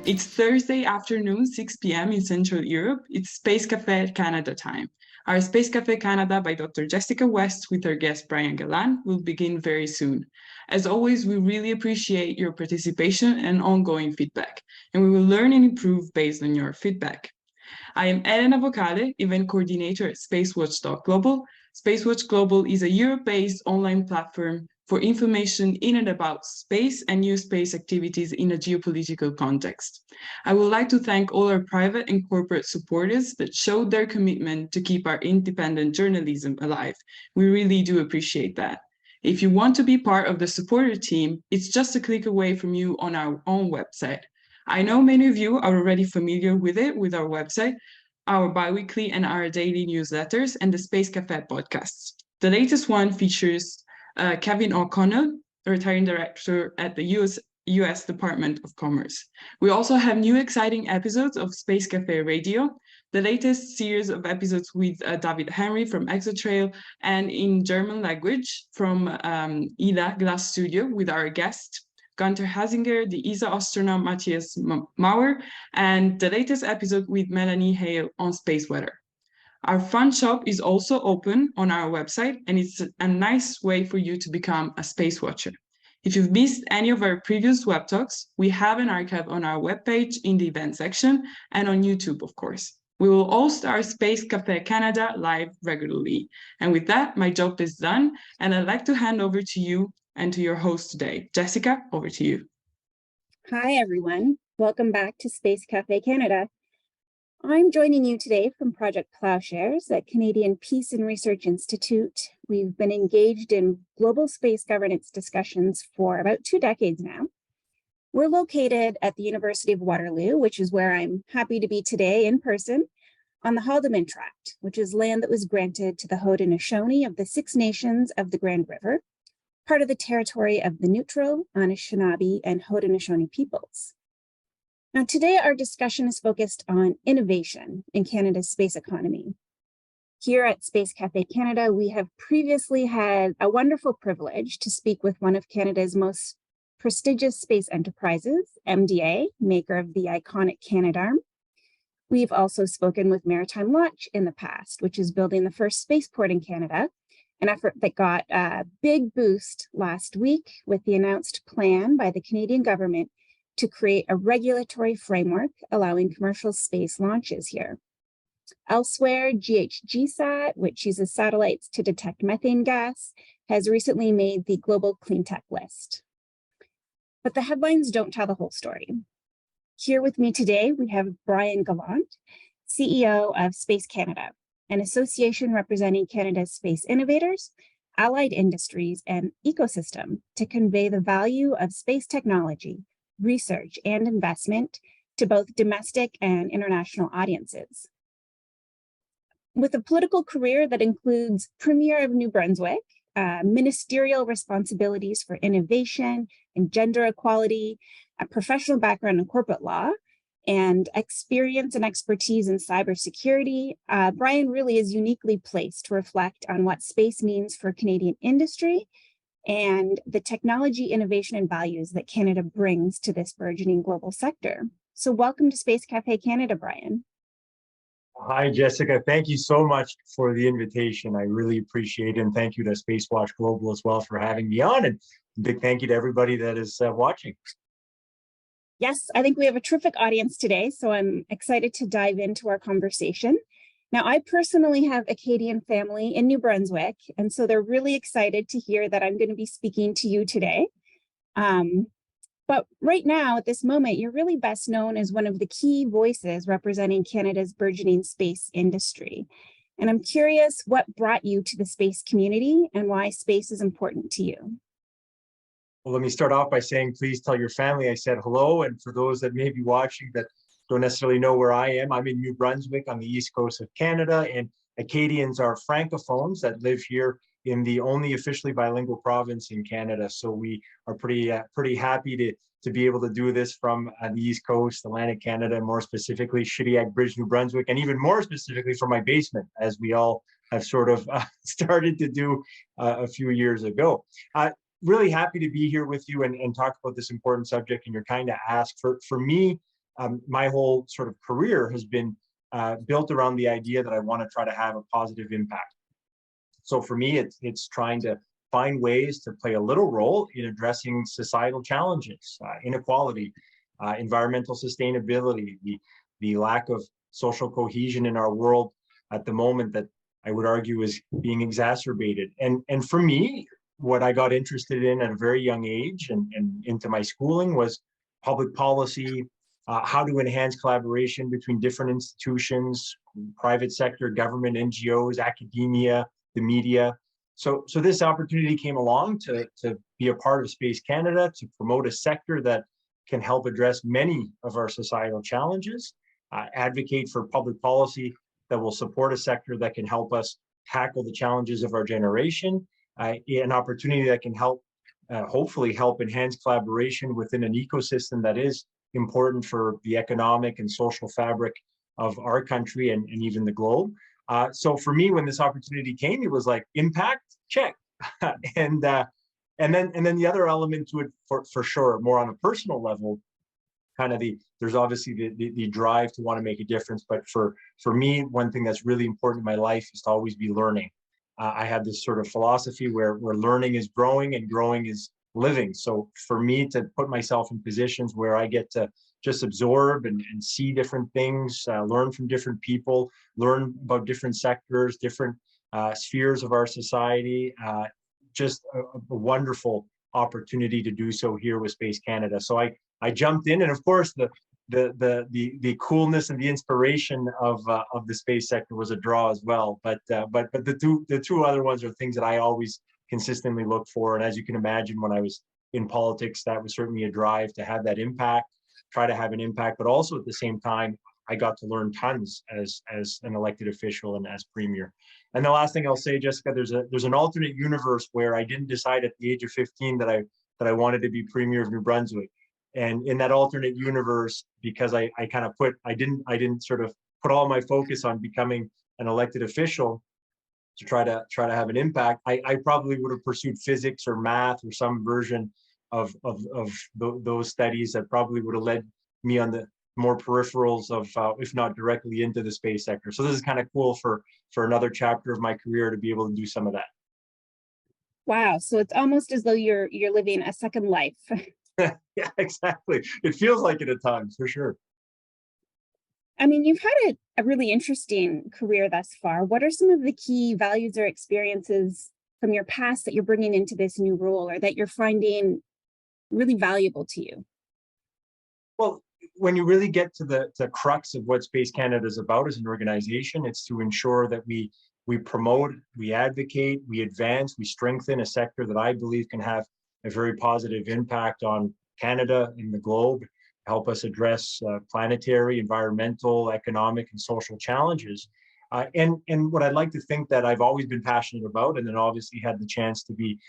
It's Thursday afternoon, 6 p.m. in Central Europe. It's Space Café Canada time. Our Space Café Canada by Dr. Jessica West with our guest Brian Gallant will begin very soon. As always, we really appreciate your participation and ongoing feedback, and we will learn and improve based on your feedback. I am Elena Vocale, event coordinator at SpaceWatch.Global. SpaceWatch.Global is a Europe-based online platform for information in and about space and new space activities in a geopolitical context. I would like to thank all our private and corporate supporters that showed their commitment to keep our independent journalism alive. We really do appreciate that. If you want to be part of the supporter team, it's just a click away from you on our own website. I know many of you are already familiar with it, with our website, our biweekly and our daily newsletters, and the Space Café podcasts. The latest one features Kevin O'Connell, a retiring director at the US Department of Commerce. We also have new exciting episodes of Space Café Radio, the latest series of episodes with David Henry from Exotrail, and in German language from Ida Glass Studio with our guest, Gunther Hasinger, the ESA astronaut Matthias Mauer, and the latest episode with Melanie Hale on space weather. Our fun shop is also open on our website, and it's a nice way for you to become a space watcher. If you've missed any of our previous web talks, we have an archive on our webpage in the event section and on YouTube, of course. We will host our Space Café Canada live regularly. And with that, my job is done, and I'd like to hand over to you and to your host today. Jessica, over to you. Hi, everyone. Welcome back to Space Café Canada. I'm joining you today from Project Plowshares at Canadian Peace and Research Institute. We've been engaged in global space governance discussions for about 2 decades now. We're located at the University of Waterloo, which is where I'm happy to be today in person, on the Haldimand Tract, which is land that was granted to the Haudenosaunee of the Six Nations of the Grand River, part of the territory of the Neutral, Anishinaabe, and Haudenosaunee peoples. Now, today our discussion is focused on innovation in Canada's space economy. Here at Space Café Canada, we have previously had a wonderful privilege to speak with one of Canada's most prestigious space enterprises, MDA, maker of the iconic Canadarm. We've also spoken with Maritime Launch in the past, which is building the first spaceport in Canada, an effort that got a big boost last week with the announced plan by the Canadian government to create a regulatory framework allowing commercial space launches here. Elsewhere, GHGSat, which uses satellites to detect methane gas, has recently made the global clean tech list. But the headlines don't tell the whole story. Here with me today, we have Brian Gallant, CEO of Space Canada, an association representing Canada's space innovators, allied industries, and ecosystem to convey the value of space technology, research, and investment to both domestic and international audiences. With a political career that includes Premier of New Brunswick, ministerial responsibilities for innovation and gender equality, a professional background in corporate law, and experience and expertise in cybersecurity, Brian really is uniquely placed to reflect on what space means for Canadian industry and the technology, innovation, and values that Canada brings to this burgeoning global sector. So welcome to Space Café Canada, Brian. Hi, Jessica. Thank you so much for the invitation. I really appreciate it. And thank you to SpaceWatch.Global as well for having me on. And a big thank you to everybody that is watching. Yes, I think we have a terrific audience today, so I'm excited to dive into our conversation. Now, I personally have a Canadian family in New Brunswick, and so they're really excited to hear that I'm going to be speaking to you today. But right now, at this moment, you're really best known as one of the key voices representing Canada's burgeoning space industry. And I'm curious what brought you to the space community and why space is important to you. Well, let me start off by saying, please tell your family I said hello. And for those that may be watching that don't necessarily know where I am, I'm in New Brunswick on the east coast of Canada, and Acadians are francophones that live here in the only officially bilingual province in Canada. So we are pretty happy to be able to do this from the east coast, Atlantic Canada, and more specifically Shediac Bridge, New Brunswick, and even more specifically from my basement, as we all have sort of started to do a few years ago. Really happy to be here with you and talk about this important subject. And you're kind of asked, for me, my whole sort of career has been built around the idea that I want to try to have a positive impact. So for me, it's trying to find ways to play a little role in addressing societal challenges, inequality, environmental sustainability, the lack of social cohesion in our world at the moment that I would argue is being exacerbated. And for me, what I got interested in at a very young age and into my schooling was public policy, how to enhance collaboration between different institutions, private sector, government, NGOs, academia, the media. So this opportunity came along to be a part of Space Canada, to promote a sector that can help address many of our societal challenges, advocate for public policy that will support a sector that can help us tackle the challenges of our generation, an opportunity that can help, hopefully help enhance collaboration within an ecosystem that is important for the economic and social fabric of our country and even the globe. So for me, when this opportunity came, it was like impact, check. and then the other element to it for sure, more on a personal level, kind of there's obviously the drive to want to make a difference. But for me, one thing that's really important in my life is to always be learning. I have this sort of philosophy where learning is growing and growing is living. So for me to put myself in positions where I get to just absorb and see different things, learn from different people, learn about different sectors, different spheres of our society, just a wonderful opportunity to do so here with Space Canada. So I jumped in, and of course the coolness and the inspiration of the space sector was a draw as well. But the two other ones are things that I always consistently look for. And as you can imagine, when I was in politics, that was certainly a drive to have that impact, try to have an impact, but also at the same time, I got to learn tons as an elected official and as premier. And the last thing I'll say, Jessica, there's an alternate universe where I didn't decide at the age of 15 that I wanted to be premier of New Brunswick. And in that alternate universe, because I kind of I didn't sort of put all my focus on becoming an elected official to try to have an impact, I probably would have pursued physics or math or some version of those studies that probably would have led me on the more peripherals of, if not directly into the space sector. So this is kind of cool for another chapter of my career to be able to do some of that. Wow, so it's almost as though you're living a second life. Yeah, exactly. It feels like it at times, for sure. I mean, you've had a really interesting career thus far. What are some of the key values or experiences from your past that you're bringing into this new role, or that you're finding really valuable to you? Well, when you really get to the crux of what Space Canada is about as an organization, it's to ensure that we promote, we advocate, we advance, we strengthen a sector that I believe can have a very positive impact on Canada and the globe, help us address planetary, environmental, economic, and social challenges. And what I'd like to think that I've always been passionate about, and then obviously had the chance to be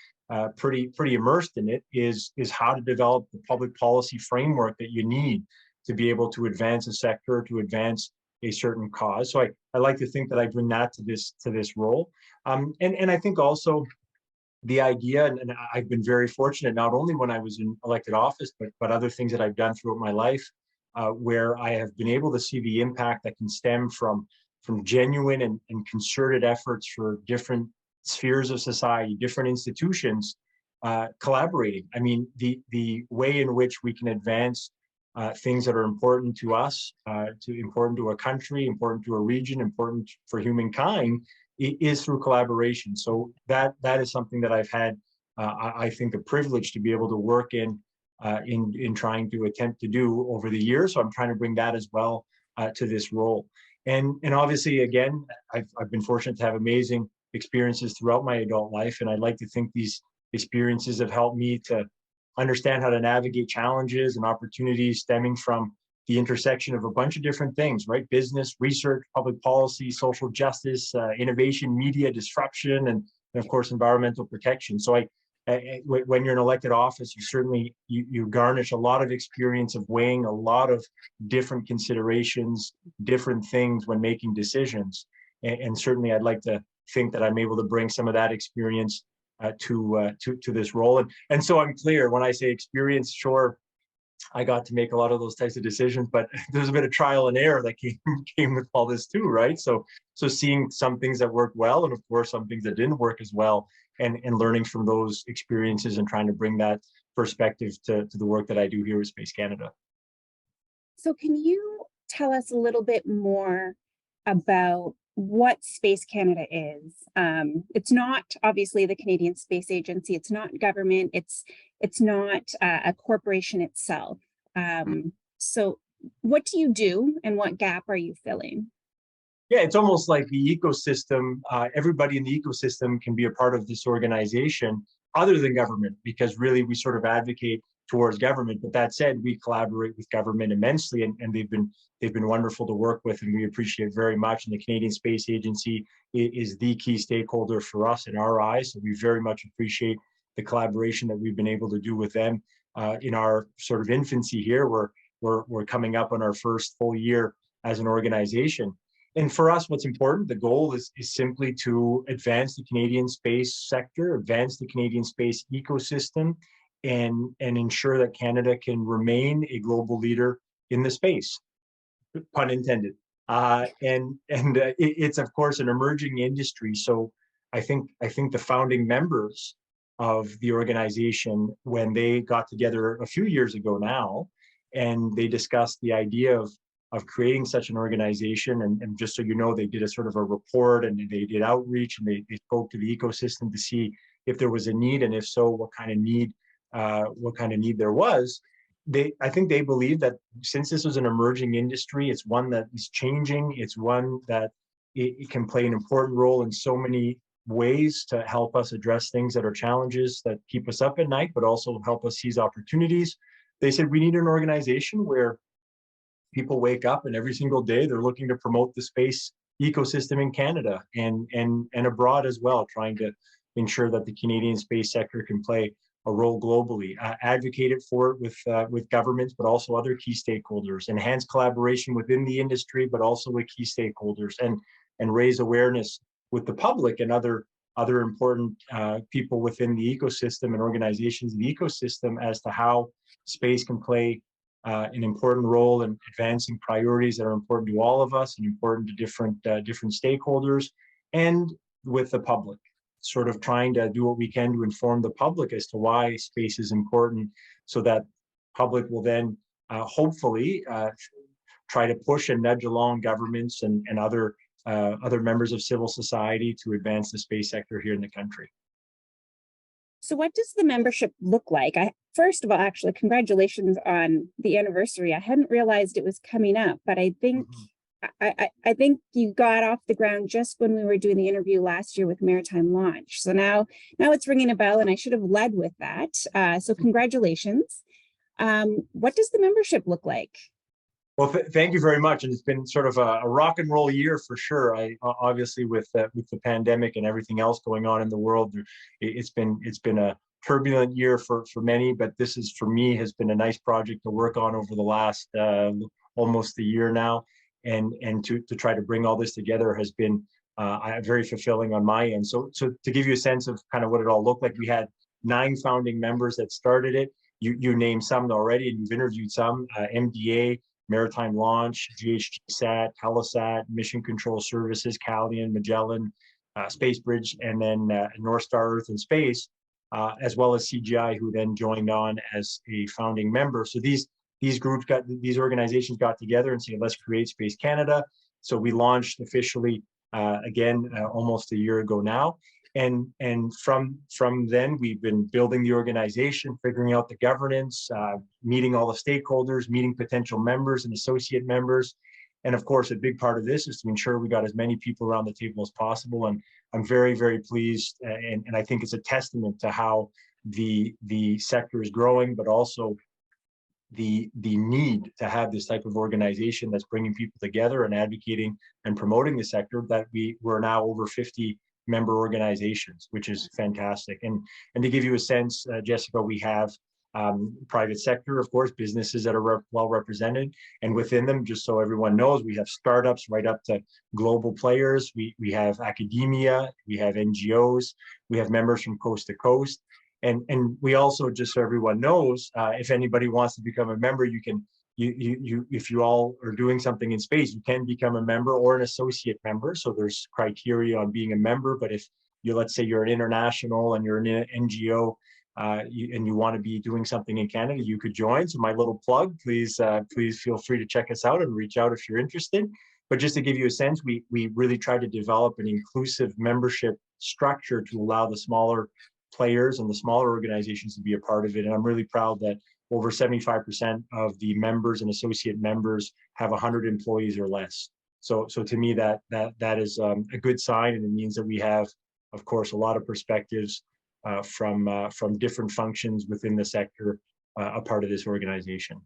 pretty immersed in it, is how to develop the public policy framework that you need to be able to advance a sector, to advance a certain cause. So I like to think that I bring that to this role. And I think also the idea, and I've been very fortunate, not only when I was in elected office, but other things that I've done throughout my life, where I have been able to see the impact that can stem from genuine and concerted efforts for different spheres of society, different institutions collaborating. I mean, the way in which we can advance things that are important to us, important to a country, important to a region, important for humankind, is through collaboration. So that is something that I've had, I think, a privilege to be able to work in trying to attempt to do over the years. So I'm trying to bring that as well to this role. And obviously, again, I've been fortunate to have amazing experiences throughout my adult life, and I'd like to think these experiences have helped me to understand how to navigate challenges and opportunities stemming from the intersection of a bunch of different things, right? Business, research, public policy, social justice, innovation, media, disruption, and of course, environmental protection. So when you're in elected office, you garnish a lot of experience of weighing a lot of different considerations, different things when making decisions. And certainly I'd like to think that I'm able to bring some of that experience to this role. And so I'm clear when I say experience, sure, I got to make a lot of those types of decisions, but there's a bit of trial and error that came with all this too, right? So seeing some things that worked well, and of course some things that didn't work as well, and learning from those experiences and trying to bring that perspective to the work that I do here with Space Canada. So can you tell us a little bit more about what Space Canada is? It's not obviously the Canadian Space Agency. It's not government. It's not a corporation itself. So what do you do, and what gap are you filling? Yeah, it's almost like the ecosystem. Everybody in the ecosystem can be a part of this organization other than government, because really we sort of advocate towards government. But that said, we collaborate with government immensely, and they've been wonderful to work with, and we appreciate very much. And the Canadian Space Agency is the key stakeholder for us in our eyes. So we very much appreciate the collaboration that we've been able to do with them in our sort of infancy here. We're coming up on our first full year as an organization. And for us, what's important, the goal is simply to advance the Canadian space sector, advance the Canadian space ecosystem, and ensure that Canada can remain a global leader in the space, pun intended. It's of course an emerging industry. So I think the founding members of the organization, when they got together a few years ago now, and they discussed the idea of creating such an organization, and just so you know, they did a sort of a report, and they did outreach, and they spoke to the ecosystem to see if there was a need, and if so, what kind of need there was. I think they believe that since this is an emerging industry, it's one that is changing, it's one that it can play an important role in so many ways to help us address things that are challenges that keep us up at night, but also help us seize opportunities. They said we need an organization where people wake up and every single day they're looking to promote the space ecosystem in Canada and abroad as well, trying to ensure that the Canadian space sector can play a role globally, advocated for it with governments, but also other key stakeholders, enhance collaboration within the industry, but also with key stakeholders, and raise awareness with the public and other important people within the ecosystem and organizations in the ecosystem as to how space can play an important role in advancing priorities that are important to all of us and important to different stakeholders, and with the public, sort of trying to do what we can to inform the public as to why space is important, so that public will then hopefully try to push and nudge along governments and other members of civil society to advance the space sector here in the country. So what does the membership look like? First of all, actually, congratulations on the anniversary. I hadn't realized it was coming up, but I think I think you got off the ground just when we were doing the interview last year with Maritime Launch. So now it's ringing a bell, and I should have led with that. So congratulations. What does the membership look like? Well, thank you very much. And it's been sort of a rock and roll year for sure. Obviously with the pandemic and everything else going on in the world, it's been a turbulent year for many, but this is, for me, has been a nice project to work on over the last almost a year now. And to try to bring all this together has been very fulfilling on my end. So to give you a sense of kind of what it all looked like, we had 9 founding members that started it. You named some already, and you've interviewed some: MDA, Maritime Launch, GHGSat, Telesat, Mission Control Services, Calian, Magellan, Spacebridge, and then North Star Earth and Space, as well as CGI, who then joined on as a founding member. So these organizations got together and said, let's create Space Canada. So we launched officially again almost a year ago now. And from then, we've been building the organization, figuring out the governance, meeting all the stakeholders, meeting potential members and associate members. And of course, a big part of this is to ensure we got as many people around the table as possible. And I'm very, very pleased. And I think it's a testament to how the sector is growing, but also the need to have this type of organization that's bringing people together and advocating and promoting the sector, that we're now over 50 member organizations, which is fantastic. And to give you a sense, Jessica, we have private sector, of course, businesses that are well represented, and within them, just so everyone knows, we have startups right up to global players. We have academia, we have NGOs, we have members from coast to coast, And we also, just so everyone knows, if anybody wants to become a member, you can, if you all are doing something in space, you can become a member or an associate member. So there's criteria on being a member, but if you, let's say you're an international and you're an NGO, and you want to be doing something in Canada, you could join. So my little plug, please feel free to check us out and reach out if you're interested. But just to give you a sense, we really try to develop an inclusive membership structure to allow the smaller players and the smaller organizations to be a part of it. And I'm really proud that over 75% of the members and associate members have 100 employees or less. So to me, that is a good sign, and it means that we have, of course, a lot of perspectives from different functions within the sector, a part of this organization.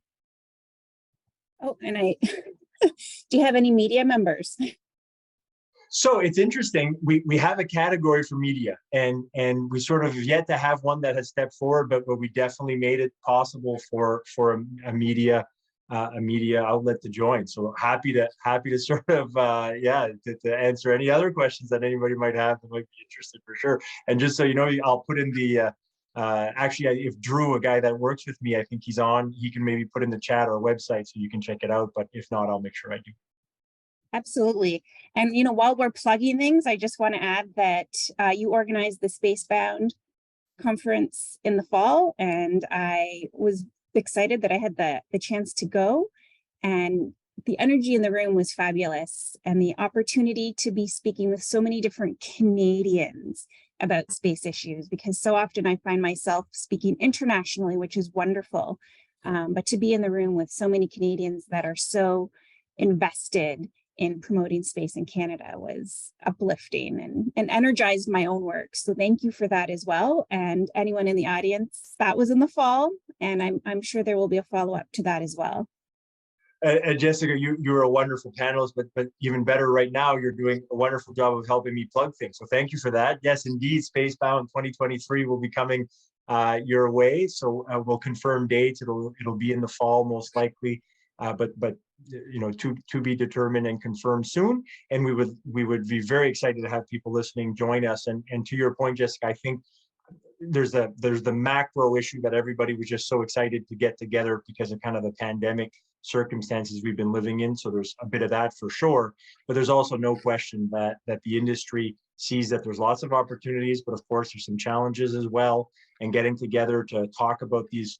Oh, and do you have any media members? So it's interesting. We have a category for media, and we sort of yet to have one that has stepped forward, but we definitely made it possible for a media outlet to join. So happy to sort of to answer any other questions that anybody might have that might be interested, for sure. And just so you know, I'll put in the actually, if Drew, a guy that works with me, I think he's on, he can maybe put in the chat or website so you can check it out. But if not, I'll make sure I do. Absolutely. And, you know, while we're plugging things, I just want to add that you organized the Spacebound conference in the fall, and I was excited that I had the chance to go, and the energy in the room was fabulous, and the opportunity to be speaking with so many different Canadians about space issues, because so often I find myself speaking internationally, which is wonderful, but to be in the room with so many Canadians that are so invested in promoting space in Canada was uplifting and energized my own work. So thank you for that as well. And anyone in the audience, that was in the fall, and I'm sure there will be a follow-up to that as well. Jessica, you're a wonderful panelist, but even better right now, you're doing a wonderful job of helping me plug things. So thank you for that. Yes, indeed, Spacebound 2023 will be coming your way. So we'll confirm dates. It'll be in the fall, most likely. But you know, to be determined and confirmed soon. And we would be very excited to have people listening join us. And to your point, Jessica, I think there's the macro issue that everybody was just so excited to get together because of kind of the pandemic circumstances we've been living in. So there's a bit of that for sure. But there's also no question that the industry sees that there's lots of opportunities, but of course there's some challenges as well. And getting together to talk about these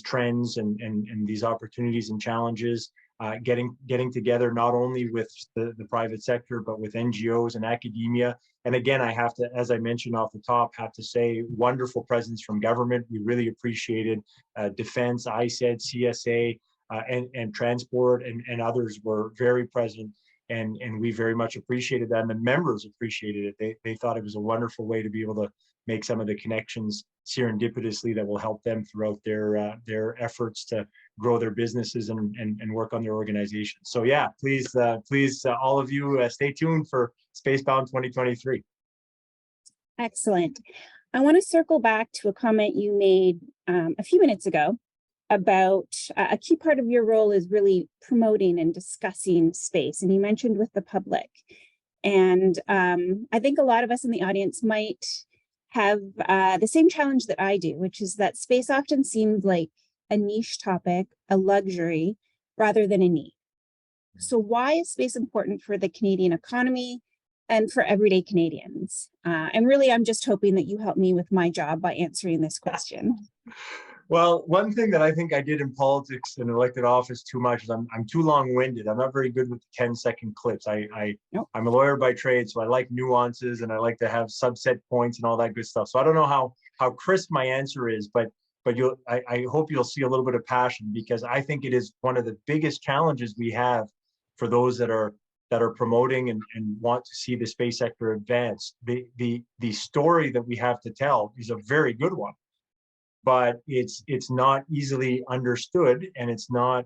trends and these opportunities and challenges, getting together not only with the private sector, but with NGOs and academia. And again, I have to, as I mentioned off the top, have to say wonderful presence from government. We really appreciated defense, ISED, CSA, and transport and others were very present. And we very much appreciated that. And the members appreciated it. They thought it was a wonderful way to be able to make some of the connections serendipitously that will help them throughout their efforts to grow their businesses and work on their organizations. So yeah, please all of you stay tuned for Spacebound 2023. Excellent. I want to circle back to a comment you made a few minutes ago about a key part of your role is really promoting and discussing space, and you mentioned with the public. And I think a lot of us in the audience might have the same challenge that I do, which is that space often seems like a niche topic, a luxury, rather than a need. So why is space important for the Canadian economy and for everyday Canadians? And really, I'm just hoping that you help me with my job by answering this question. Well, one thing that I think I did in politics and elected office too much is I'm too long-winded. I'm not very good with 10-second clips. Nope. I'm a lawyer by trade, so I like nuances and I like to have subset points and all that good stuff. So I don't know how crisp my answer is, but I hope you'll see a little bit of passion, because I think it is one of the biggest challenges we have for those that are promoting and want to see the space sector advance. The story that we have to tell is a very good one, but it's not easily understood, and it's not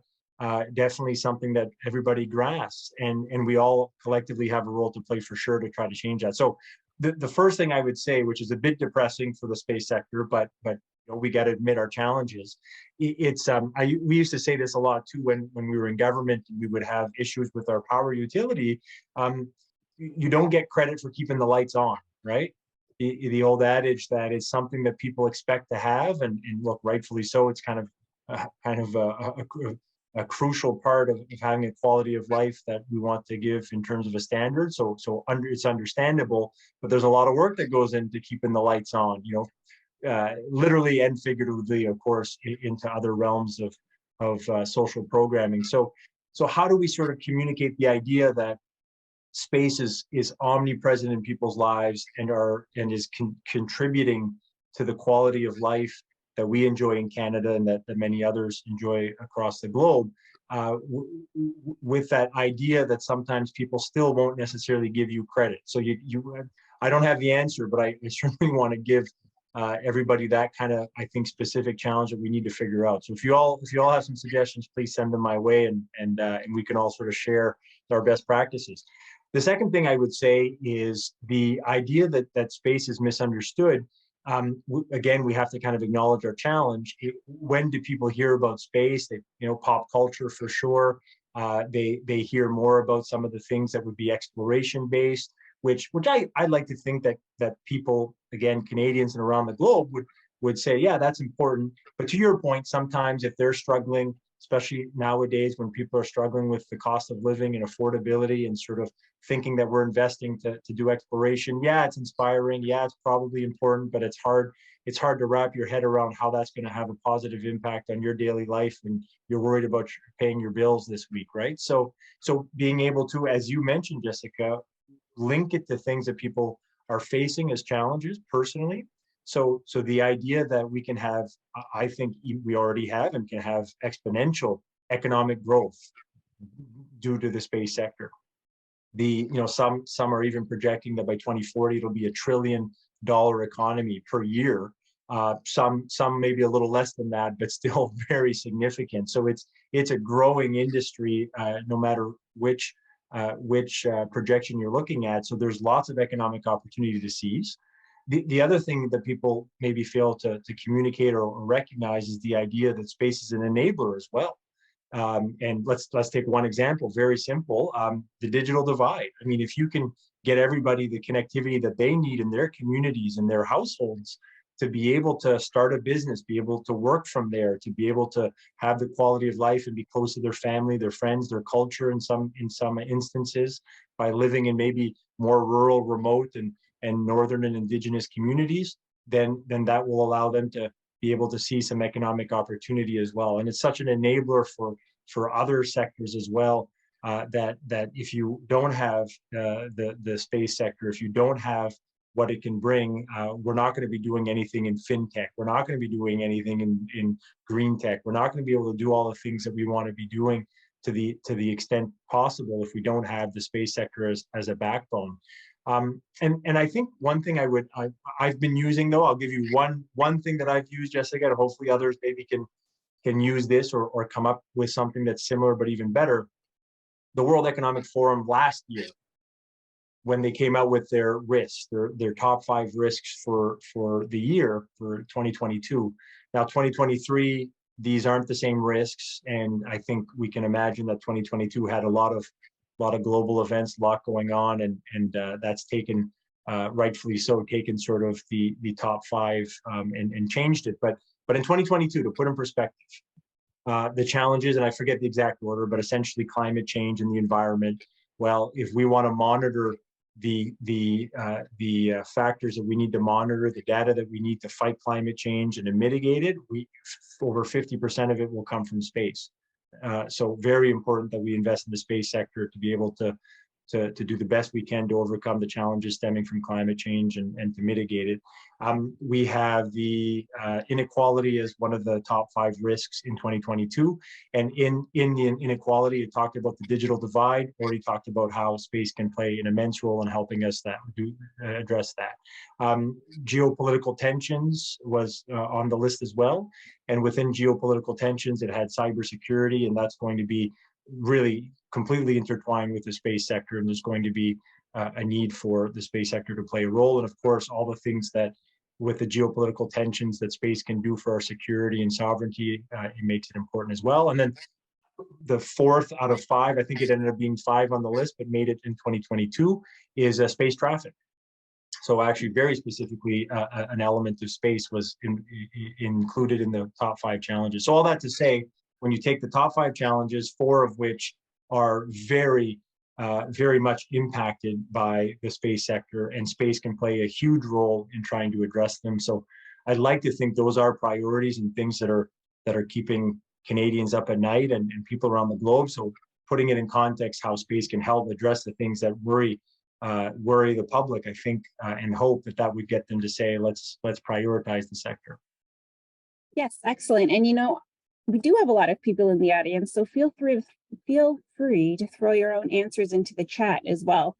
definitely something that everybody grasps, and we all collectively have a role to play for sure to try to change that. So the first thing I would say, which is a bit depressing for the space sector, but you know, we got to admit our challenges. We used to say this a lot too when we were in government. We would have issues with our power utility. You don't get credit for keeping the lights on, right? the old adage that it's something that people expect to have, and look, rightfully so. It's kind of a crucial part of having a quality of life that we want to give in terms of a standard. It's understandable, but there's a lot of work that goes into keeping the lights on, literally and figuratively, of course, into other realms of social programming. So how do we sort of communicate the idea that space is omnipresent in people's lives and is contributing to the quality of life that we enjoy in Canada and that many others enjoy across the globe, with that idea that sometimes people still won't necessarily give you credit. So I don't have the answer, but I certainly want to give everybody that kind of, I think, specific challenge that we need to figure out. So if you all have some suggestions, please send them my way, and we can all sort of share our best practices. The second thing I would say is the idea that space is misunderstood. Again, we have to kind of acknowledge our challenge. When do people hear about space? Pop culture for sure. They hear more about some of the things that would be exploration based, which I'd like to think that people, again, Canadians and around the globe would say, yeah, that's important. But to your point, sometimes if they're struggling, especially nowadays when people are struggling with the cost of living and affordability and sort of thinking that we're investing to do exploration. Yeah, it's inspiring. Yeah, it's probably important, but it's hard to wrap your head around how that's going to have a positive impact on your daily life when you're worried about paying your bills this week, right? So being able to, as you mentioned, Jessica, link it to things that people are facing as challenges personally. So the idea that we can have, I think we already have and can have exponential economic growth due to the space sector. Some are even projecting that by 2040 it'll be $1 trillion economy per year. Some maybe a little less than that, but still very significant. So it's a growing industry, no matter which projection you're looking at. So there's lots of economic opportunity to seize. The other thing that people maybe fail to communicate or recognize is the idea that space is an enabler as well. And let's take one example, very simple, the digital divide. I mean, if you can get everybody the connectivity that they need in their communities and their households to be able to start a business, be able to work from there, to be able to have the quality of life and be close to their family, their friends, their culture in some instances, by living in maybe more rural, remote, and northern and indigenous communities, then that will allow them to be able to see some economic opportunity as well. And it's such an enabler for other sectors as well, that if you don't have the space sector, if you don't have what it can bring, we're not going to be doing anything in fintech. We're not going to be doing anything in green tech. We're not going to be able to do all the things that we want to be doing to the extent possible if we don't have the space sector as a backbone. And I think one thing I've been using, though, I'll give you one thing that I've used, Jessica, and hopefully others maybe can use this or come up with something that's similar but even better. The World Economic Forum last year, when they came out with their risks, their top 5 risks for the year for 2022. Now 2023, these aren't the same risks, and I think we can imagine that 2022 had a lot of global events, a lot going on, and that's taken, rightfully so, taken sort of the top 5 and changed it. But in 2022, to put in perspective, the challenges, and I forget the exact order, but essentially climate change and the environment. Well, if we want to monitor the factors that we need to monitor, the data that we need to fight climate change and to mitigate it, over 50% of it will come from space. So very important that we invest in the space sector to be able to do the best we can to overcome the challenges stemming from climate change and to mitigate it. We have the inequality as one of the top 5 risks in 2022. And in the inequality, it talked about the digital divide, or he talked about how space can play an immense role in helping us address that. Geopolitical tensions was on the list as well. And within geopolitical tensions, it had cybersecurity, and that's going to be really completely intertwined with the space sector, and there's going to be a need for the space sector to play a role. And of course, all the things that with the geopolitical tensions that space can do for our security and sovereignty, it makes it important as well. And then the 4th out of 5, I think it ended up being 5 on the list, but made it in 2022, is space traffic. So actually, very specifically, an element of space was included in the top 5 challenges. So all that to say, when you take the top 5 challenges, 4 of which are very much impacted by the space sector, and space can play a huge role in trying to address them. So I'd like to think those are priorities and things that are keeping Canadians up at night and people around the globe. So putting it in context, how space can help address the things that worry the public, I think, and hope that would get them to say, let's prioritize the sector. Yes, excellent. And we do have a lot of people in the audience, so feel free to throw your own answers into the chat as well,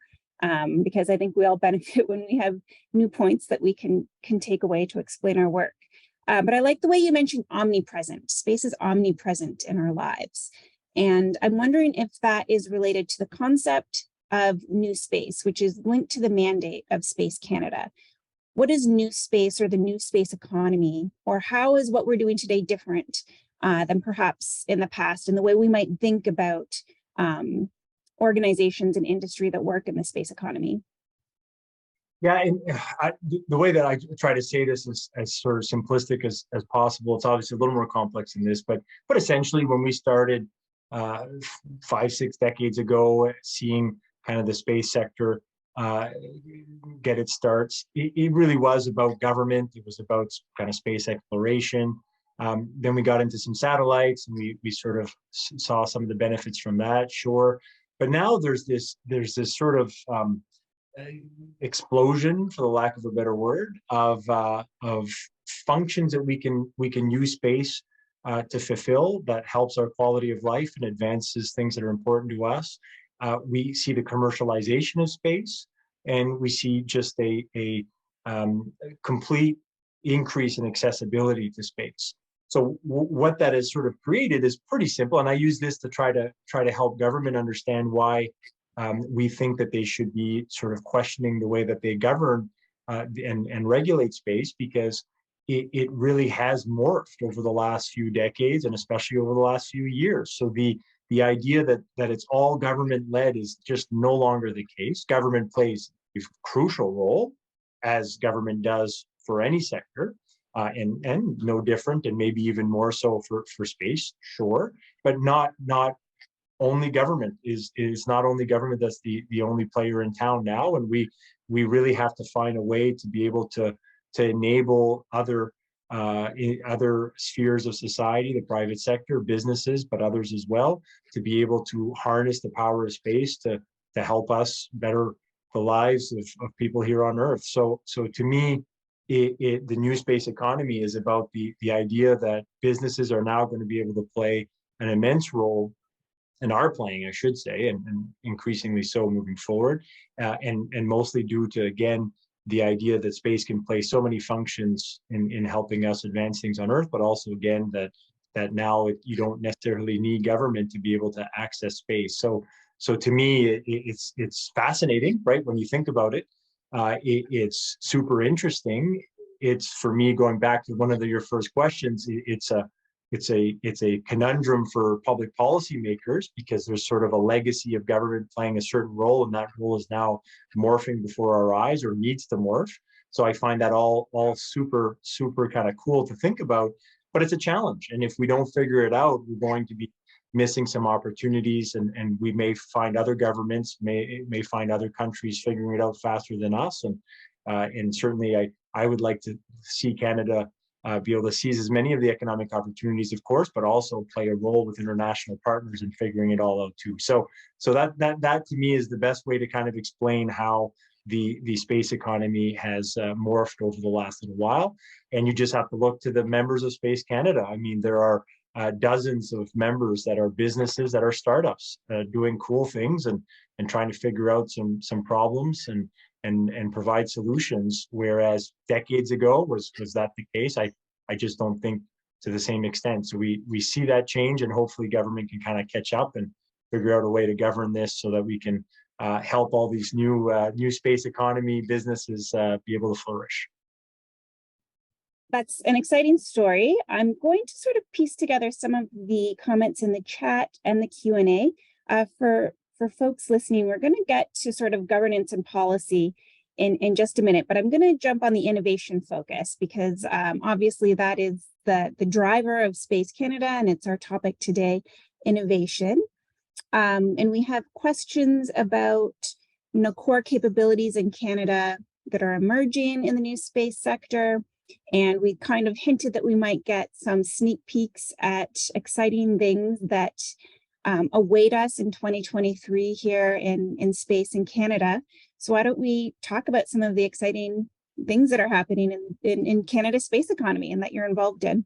because I think we all benefit when we have new points that we can take away to explain our work. But I like the way you mentioned omnipresent. Space is omnipresent in our lives. And I'm wondering if that is related to the concept of new space, which is linked to the mandate of Space Canada. What is new space, or the new space economy, or how is what we're doing today different than perhaps in the past, and the way we might think about organizations and industry that work in the space economy? Yeah, and the way that I try to say this is as sort of simplistic as possible. It's obviously a little more complex than this, but essentially when we started 5-6 decades ago, seeing kind of the space sector get its starts, it really was about government. It was about kind of space exploration. Then we got into some satellites, and we sort of saw some of the benefits from that, sure. But now there's this sort of explosion, for the lack of a better word, of functions that we can use space to fulfill, that helps our quality of life and advances things that are important to us. We see the commercialization of space, and we see just a complete increase in accessibility to space. So what that has sort of created is pretty simple, and I use this to try to help government understand why we think that they should be sort of questioning the way that they govern and regulate space, because it really has morphed over the last few decades, and especially over the last few years. So the idea that it's all government led is just no longer the case. Government plays a crucial role, as government does for any sector, and no different, and maybe even more so for space, sure, but not only government is not only government that's the only player in town now, and we really have to find a way to be able to enable other spheres of society, the private sector, businesses, but others as well, to be able to harness the power of space to help us better the lives of people here on Earth. So to me, the new space economy is about the idea that businesses are now going to be able to play an immense role, and are playing, I should say, and increasingly so moving forward, and mostly due to, again, the idea that space can play so many functions in helping us advance things on Earth, but also, again, that now you don't necessarily need government to be able to access space. So to me, it's fascinating, right? When you think about it, it's super interesting. It's, for me, going back to one of your first questions, it's a conundrum for public policymakers, because there's sort of a legacy of government playing a certain role, and that role is now morphing before our eyes, or needs to morph. So I find that all super kind of cool to think about, but it's a challenge. And if we don't figure it out, we're going to be missing some opportunities, and we may find other governments, may find other countries figuring it out faster than us. And certainly I would like to see Canada be able to seize as many of the economic opportunities, of course, but also play a role with international partners in figuring it all out too. So that to me is the best way to kind of explain how the space economy has morphed over the last little while. And you just have to look to the members of Space Canada. I mean, there are dozens of members that are businesses, that are startups, doing cool things and trying to figure out some problems and provide solutions, whereas decades ago was that the case? I just don't think to the same extent. So we see that change, and hopefully government can kind of catch up and figure out a way to govern this so that we can help all these new space economy businesses be able to flourish. That's an exciting story. I'm going to sort of piece together some of the comments in the chat and the Q&A. For folks listening, we're going to get to sort of governance and policy in just a minute, but I'm going to jump on the innovation focus because obviously that is the driver of Space Canada, and it's our topic today, innovation. And we have questions about core capabilities in Canada that are emerging in the new space sector. And we kind of hinted that we might get some sneak peeks at exciting things that await us in 2023 here in space in Canada. So why don't we talk about some of the exciting things that are happening in Canada's space economy and that you're involved in?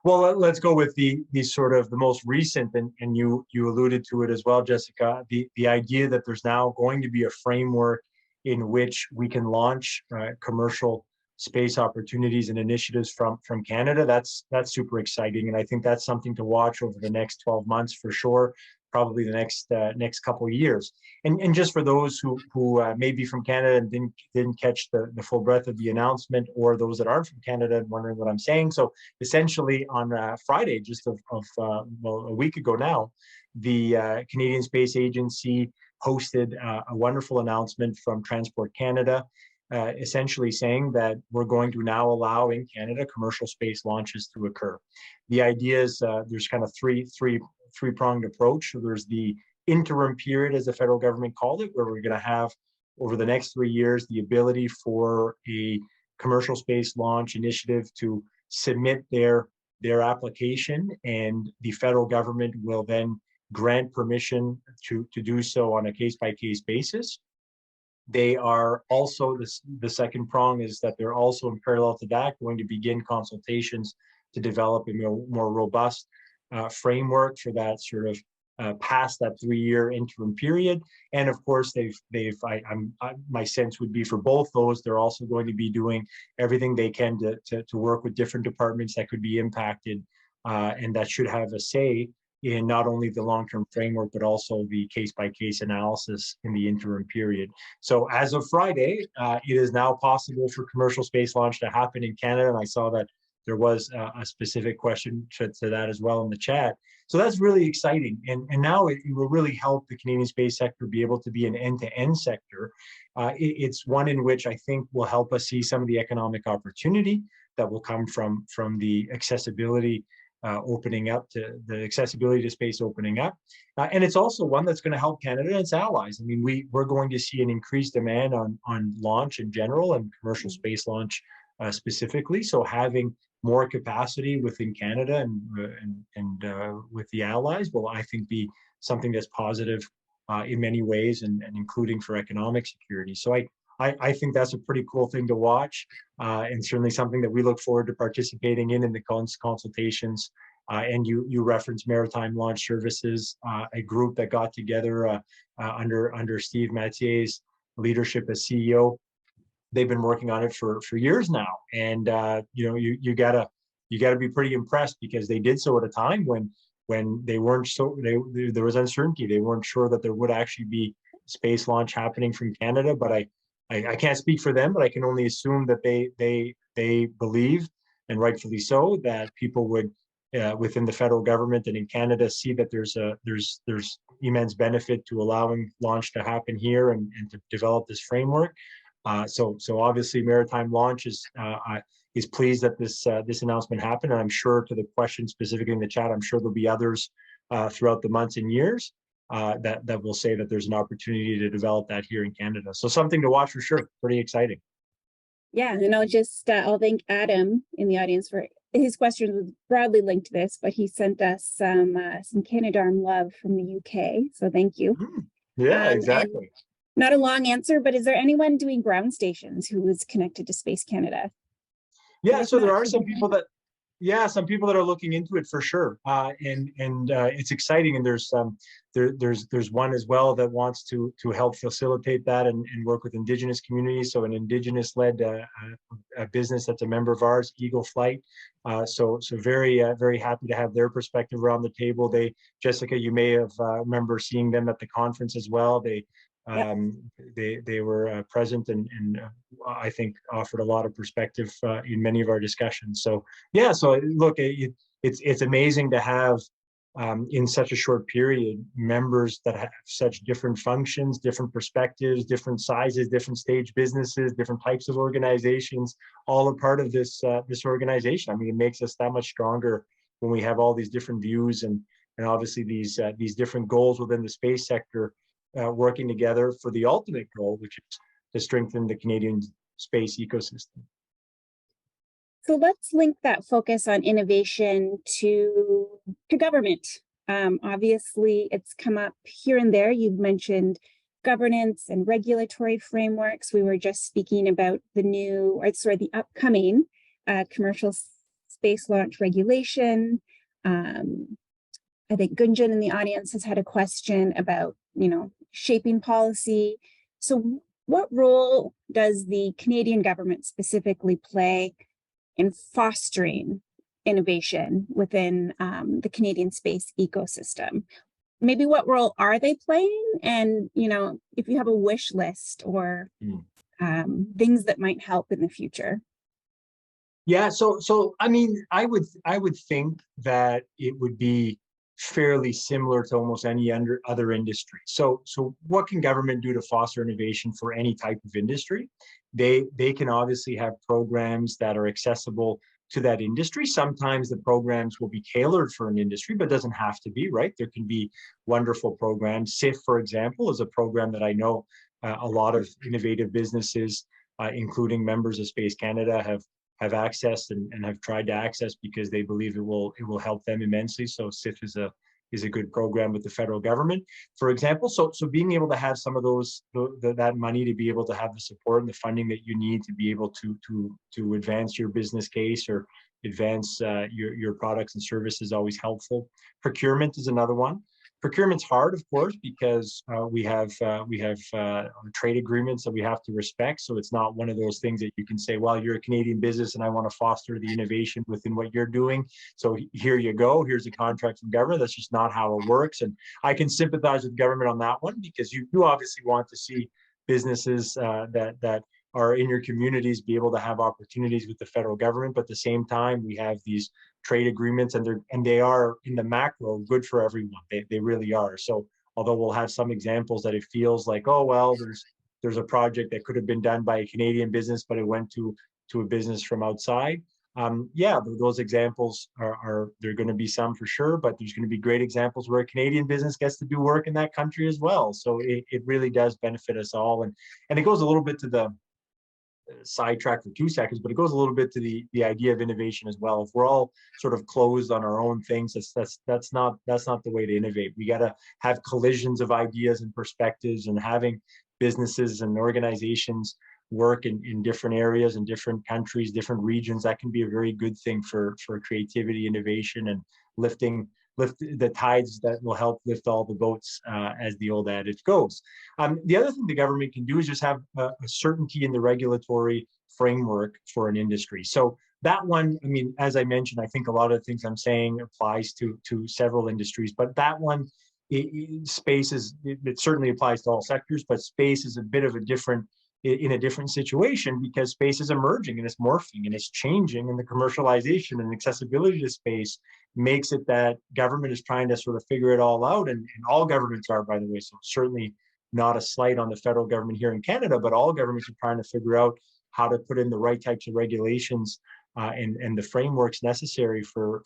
Well, let's go with the sort of the most recent, and you alluded to it as well, Jessica, the idea that there's now going to be a framework in which we can launch commercial space opportunities and initiatives from Canada. That's super exciting, and I think that's something to watch over the next 12 months for sure, probably the next couple of years. And just for those who may be from Canada and didn't catch the full breadth of the announcement, or those that aren't from Canada and wondering what I'm saying. So essentially on Friday, just a week ago now, the Canadian Space Agency hosted a wonderful announcement from Transport Canada, essentially saying that we're going to now allow in Canada commercial space launches to occur. The idea is there's kind of three-pronged approach. So there's the interim period, as the federal government called it, where we're going to have over the next 3 years the ability for a commercial space launch initiative to submit their application, and the federal government will then grant permission to do so on a case-by-case basis. They are also, the second prong is that they're also, in parallel to that, going to begin consultations to develop a more robust framework for that sort of past that 3-year interim period. And of course, my sense would be for both those, they're also going to be doing everything they can to work with different departments that could be impacted, and that should have a say in not only the long-term framework, but also the case-by-case analysis in the interim period. So as of Friday, it is now possible for commercial space launch to happen in Canada. And I saw that there was a specific question to that as well in the chat. So that's really exciting. And now it will really help the Canadian space sector be able to be an end-to-end sector. It's one in which I think will help us see some of the economic opportunity that will come from the accessibility opening up, to the accessibility to space opening up. And it's also one that's going to help Canada and its allies. I mean, we're going to see an increased demand on launch in general and commercial space launch specifically. So having more capacity within Canada and with the allies will, I think, be something that's positive in many ways, and including for economic security. So I think that's a pretty cool thing to watch, and certainly something that we look forward to participating in the consultations. And you referenced Maritime Launch Services, a group that got together under Steve Mattier's leadership as CEO. They've been working on it for years now, and you gotta be pretty impressed, because they did so at a time when they weren't there was uncertainty. They weren't sure that there would actually be space launch happening from Canada. But I can't speak for them, but I can only assume that they believe, and rightfully so, that people would within the federal government and in Canada see that there's immense benefit to allowing launch to happen here and to develop this framework. So obviously Maritime Launch is pleased that this announcement happened, and I'm sure, to the question specifically in the chat, I'm sure there'll be others throughout the months and years that will say that there's an opportunity to develop that here in Canada. So something to watch for sure. Pretty exciting. Yeah, and I'll thank Adam in the audience for his question. Was broadly linked to this, but he sent us some Canadarm love from the UK. So thank you. Yeah, exactly. Not a long answer, but is there anyone doing ground stations who is connected to Space Canada? Yeah, so there are some people that are looking into it for sure, and it's exciting. And there's one as well that wants to help facilitate that and work with Indigenous communities. So an Indigenous-led business that's a member of ours, Eagle Flight. So very very happy to have their perspective around the table. Jessica, you may have remember seeing them at the conference as well. They were present and I think offered a lot of perspective in many of our discussions. So yeah, so look, it's amazing to have in such a short period, members that have such different functions, different perspectives, different sizes, different stage businesses, different types of organizations, all a part of this organization. I mean, it makes us that much stronger when we have all these different views and obviously these different goals within the space sector working together for the ultimate goal, which is to strengthen the Canadian space ecosystem. So let's link that focus on innovation to government. Obviously, it's come up here and there. You've mentioned governance and regulatory frameworks. We were just speaking about the upcoming commercial space launch regulation. I think Gunjan in the audience has had a question about, shaping policy. So what role does the Canadian government specifically play in fostering innovation within the Canadian space ecosystem? Maybe what role are they playing? And, if you have a wish list or things that might help in the future. Yeah, so I mean, I would think that it would be fairly similar to almost any other industry. So what can government do to foster innovation for any type of industry? They can obviously have programs that are accessible to that industry. Sometimes the programs will be tailored for an industry, but doesn't have to be, right? There can be wonderful programs. SIF, for example, is a program that I know a lot of innovative businesses, including members of Space Canada, have accessed and have tried to access because they believe it will help them immensely. So SIF is a good program with the federal government, for example. So being able to have some of that money to be able to have the support and the funding that you need to be able to advance your business case or advance your products and services is always helpful. Procurement is another one. Procurement's hard, of course, because we have trade agreements that we have to respect. So it's not one of those things that you can say, well, you're a Canadian business and I want to foster the innovation within what you're doing. So here you go. Here's a contract from government. That's just not how it works. And I can sympathize with government on that one because you obviously want to see businesses that are in your communities be able to have opportunities with the federal government. But at the same time, we have these trade agreements and they are in the macro good for everyone. They really are. So although we'll have some examples that it feels like, oh, well, there's a project that could have been done by a Canadian business, but it went to a business from outside. Yeah, those examples are there are going to be some for sure, but there's going to be great examples where a Canadian business gets to do work in that country as well. So it really does benefit us all. And it goes a little bit to the sidetrack for 2 seconds, but it goes a little bit to the idea of innovation as well. If we're all sort of closed on our own things, that's not the way to innovate. We got to have collisions of ideas and perspectives, and having businesses and organizations work in different areas, in different countries, different regions. That can be a very good thing for creativity, innovation, and lift the tides that will help lift all the boats, as the old adage goes. The other thing the government can do is just have a certainty in the regulatory framework for an industry. So that one, I mean, as I mentioned, I think a lot of the things I'm saying applies to several industries, but that one, space it certainly applies to all sectors, but space is a bit of a different situation because space is emerging and it's morphing and it's changing, and the commercialization and accessibility to space makes it that government is trying to sort of figure it all out, and all governments are, by the way. So certainly not a slight on the federal government here in Canada, but all governments are trying to figure out how to put in the right types of regulations and the frameworks necessary for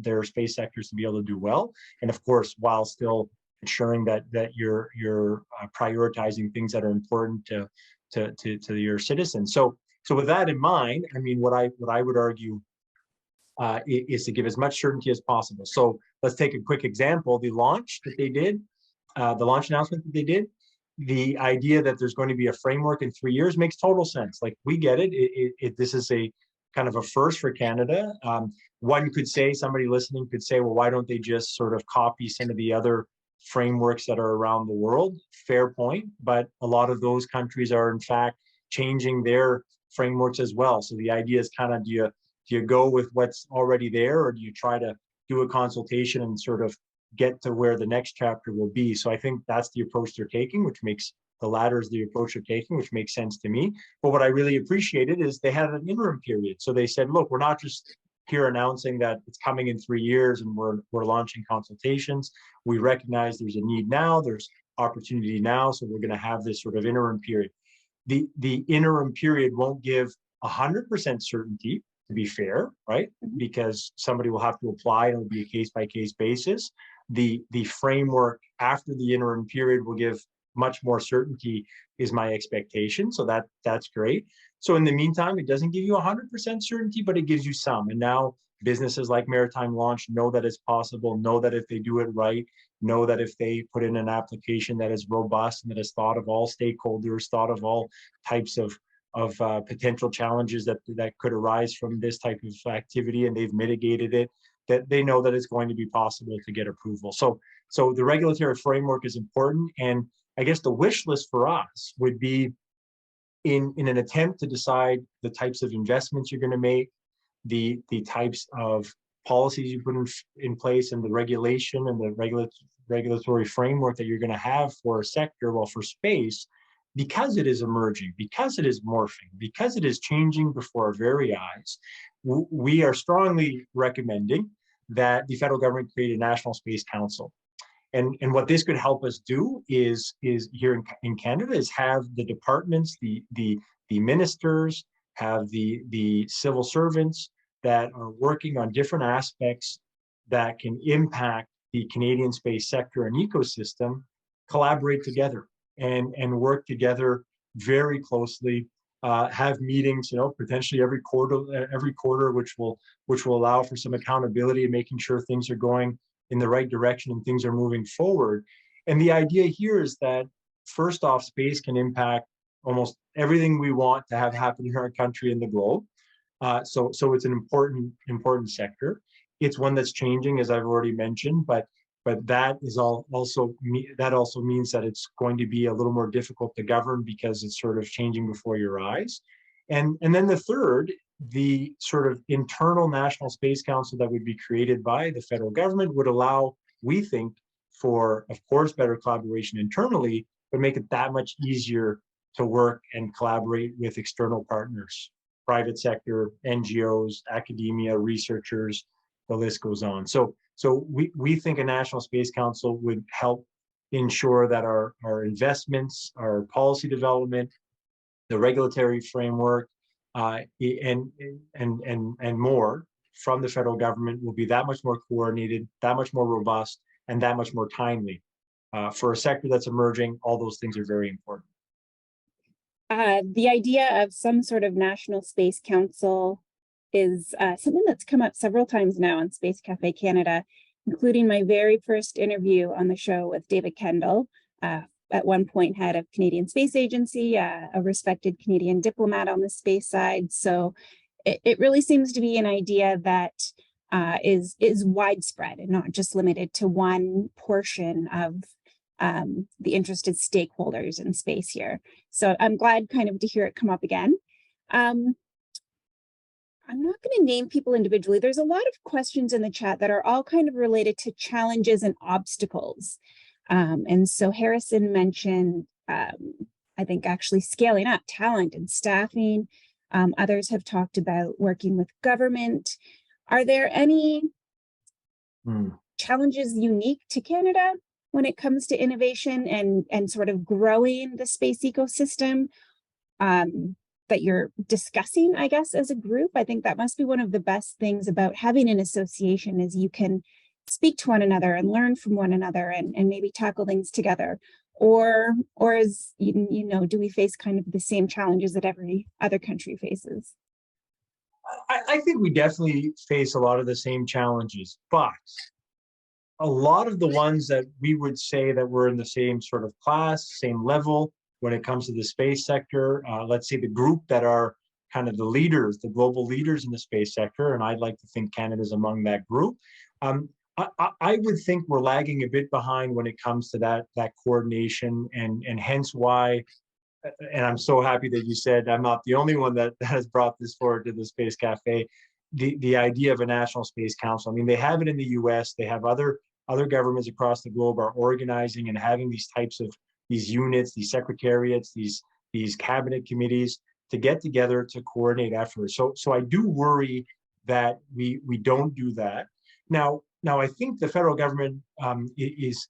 their space sectors to be able to do well, and of course while still ensuring that you're prioritizing things that are important to your citizens. So with that in mind, I mean, what I would argue is to give as much certainty as possible. So let's take a quick example. The launch that they did, the launch announcement that they did, the idea that there's going to be a framework in 3 years makes total sense. Like, we get it. This is a kind of a first for Canada. One could say, somebody listening could say, well, why don't they just sort of copy some of the other frameworks that are around the world? Fair point. But a lot of those countries are in fact changing their frameworks as well. So the idea is kind of, do you go with what's already there, or do you try to do a consultation and sort of get to where the next chapter will be? So I think that's the approach they're taking, which makes the latter is the approach they're taking, which makes sense to me. But what I really appreciated is they had an interim period. So they said, look, we're not just here announcing that it's coming in 3 years and we're launching consultations. We recognize there's a need now, there's opportunity now, so we're going to have this sort of interim period. The interim period won't give 100% certainty, to be fair, right? Because somebody will have to apply and it'll be a case-by-case basis. The framework after the interim period will give much more certainty, is my expectation. So that's great. So in the meantime, it doesn't give you 100% certainty, but it gives you some. And now businesses like Maritime Launch know that it's possible, know that if they do it right, know that if they put in an application that is robust and that is thought of all stakeholders, thought of all types of potential challenges that could arise from this type of activity, and they've mitigated it, that they know that it's going to be possible to get approval. So the regulatory framework is important. And I guess the wish list for us would be in an attempt to decide the types of investments you're going to make, the types of policies you put in place, and the regulation and the regulatory framework that you're going to have for a sector, well, for space, because it is emerging, because it is morphing, because it is changing before our very eyes. We are strongly recommending that the federal government create a National Space Council. And what this could help us do is here in Canada is have the departments, the ministers, have the civil servants that are working on different aspects that can impact the Canadian space sector and ecosystem, collaborate together and work together very closely, have meetings, potentially every quarter, which will allow for some accountability and making sure things are going in the right direction and things are moving forward. And the idea here is that, first off, space can impact almost everything we want to have happen in our country and the globe. So it's an important sector. It's one that's changing, as I've already mentioned, but that also means that it's going to be a little more difficult to govern because it's sort of changing before your eyes. And then the third, the sort of internal National Space Council that would be created by the federal government would allow, we think, for, of course, better collaboration internally, but make it that much easier to work and collaborate with external partners, private sector, NGOs, academia, researchers, the list goes on. So we think a National Space Council would help ensure that our investments, our policy development, the regulatory framework, and more from the federal government will be that much more coordinated, that much more robust, and that much more timely. For a sector that's emerging, all those things are very important. The idea of some sort of National Space Council is something that's come up several times now on Space Café Canada, including my very first interview on the show with David Kendall, at one point head of Canadian Space Agency, a respected Canadian diplomat on the space side. So it really seems to be an idea that is widespread and not just limited to one portion of the interested stakeholders in space here. So I'm glad kind of to hear it come up again. I'm not going to name people individually. There's a lot of questions in the chat that are all kind of related to challenges and obstacles. And so Harrison mentioned, I think, actually scaling up talent and staffing. Others have talked about working with government. Are there any challenges unique to Canada when it comes to innovation and sort of growing the space ecosystem that you're discussing, I guess, as a group? I think that must be one of the best things about having an association is you can speak to one another and learn from one another and maybe tackle things together. Or is, do we face kind of the same challenges that every other country faces? I think we definitely face a lot of the same challenges, but a lot of the ones that we would say that we're in the same sort of class, same level when it comes to the space sector, let's say the group that are kind of the leaders, the global leaders in the space sector, and I'd like to think Canada's among that group. I would think we're lagging a bit behind when it comes to that coordination, and hence why, and I'm so happy that you said I'm not the only one that has brought this forward to the Space Cafe, the idea of a National Space Council. I mean, they have it in the US, they have other governments across the globe are organizing and having these types of these units, these secretariats, these cabinet committees to get together to coordinate efforts. So I do worry that we don't do that. Now, I think the federal government is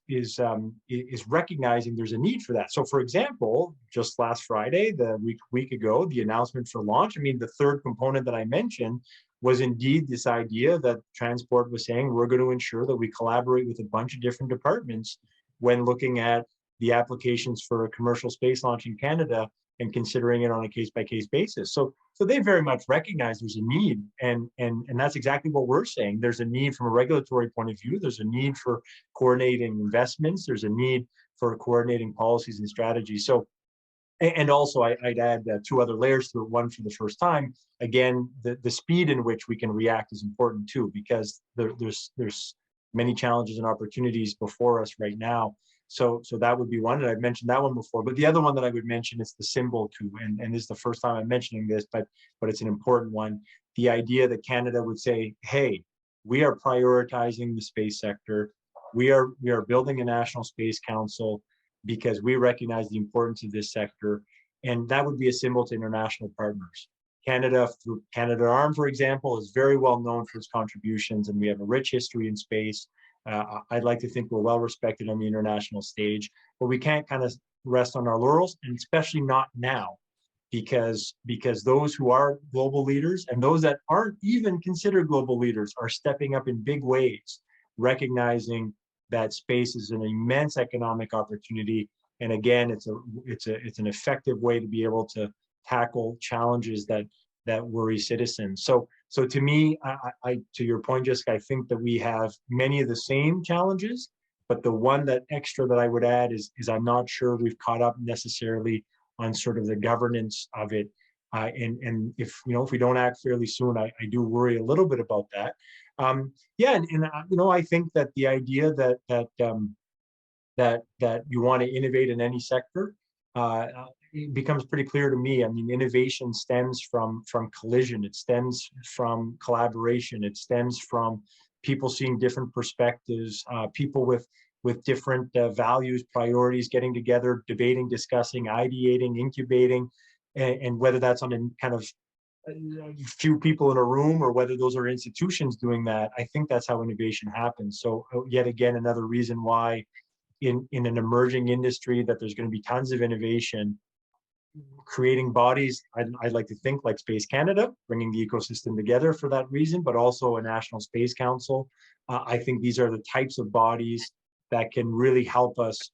recognizing there's a need for that. So, for example, just last Friday, the week ago, the announcement for launch. I mean, the third component that I mentioned was indeed this idea that Transport was saying we're going to ensure that we collaborate with a bunch of different departments when looking at the applications for a commercial space launch in Canada and considering it on a case-by-case basis. So they very much recognize there's a need, and that's exactly what we're saying. There's a need from a regulatory point of view. There's a need for coordinating investments. There's a need for coordinating policies and strategies. So, and also I'd add two other layers to it. One, for the first time, again, the speed in which we can react is important too, because there's many challenges and opportunities before us right now. So that would be one, and I've mentioned that one before. But the other one that I would mention is the symbol too, and this is the first time I'm mentioning this, but it's an important one. The idea that Canada would say, hey, we are prioritizing the space sector. We are building a national space council because we recognize the importance of this sector, and that would be a symbol to international partners. Canada, through Canada Arm, for example, is very well known for its contributions, and we have a rich history in space. I'd like to think we're well respected on the international stage, but we can't kind of rest on our laurels, and especially not now, because those who are global leaders and those that aren't even considered global leaders are stepping up in big ways, recognizing that space is an immense economic opportunity. And again, it's an effective way to be able to tackle challenges that worry citizens. So to me, to your point, Jessica, I think that we have many of the same challenges, but the one that extra that I would add is I'm not sure we've caught up necessarily on sort of the governance of it. And if we don't act fairly soon, I do worry a little bit about that. I think that the idea that you want to innovate in any sector, it becomes pretty clear to me. I mean, innovation stems from collision. It stems from collaboration. It stems from people seeing different perspectives, people with different values, priorities, getting together, debating, discussing, ideating, incubating, and whether that's on a kind of few people in a room or whether those are institutions doing that, I think that's how innovation happens. So yet again, another reason why in an emerging industry that there's going to be tons of innovation, creating bodies, I'd like to think like Space Canada, bringing the ecosystem together for that reason, but also a National Space Council. I think these are the types of bodies that can really help us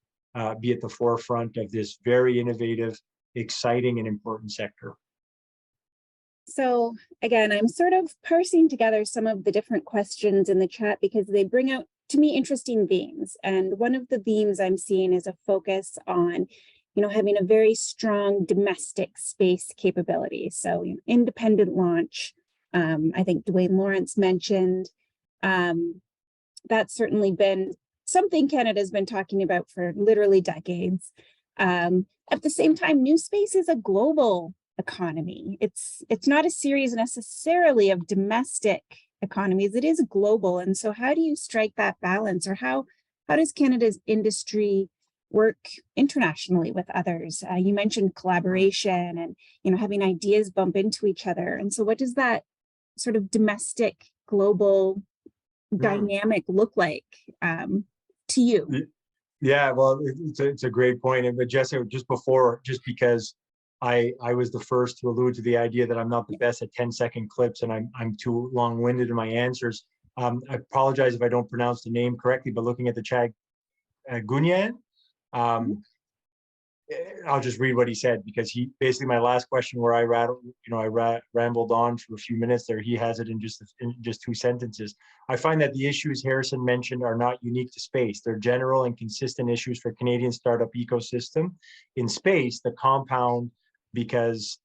be at the forefront of this very innovative, exciting, and important sector. So again, I'm sort of parsing together some of the different questions in the chat because they bring out, to me, interesting themes. And one of the themes I'm seeing is a focus on having a very strong domestic space capability. So independent launch, I think Dwayne Lawrence mentioned, that's certainly been something Canada's been talking about for literally decades. At the same time, new space is a global economy. It's not a series necessarily of domestic economies, it is global. And so how do you strike that balance, or how does Canada's industry work internationally with others? You mentioned collaboration and having ideas bump into each other. And so what does that sort of domestic global dynamic look like to you? Yeah, well, it's a great point. But Jessica, just because I was the first to allude to the idea that I'm not the best at 10-second clips and I'm too long-winded in my answers. I apologize if I don't pronounce the name correctly, but looking at the chat, Gunyan, I'll just read what he said, because he basically, my last question where I rambled on for a few minutes there, he has it in just 2 sentences. I find that the issues Harrison mentioned are not unique to space. They're general and consistent issues for Canadian startup ecosystem in space that compound because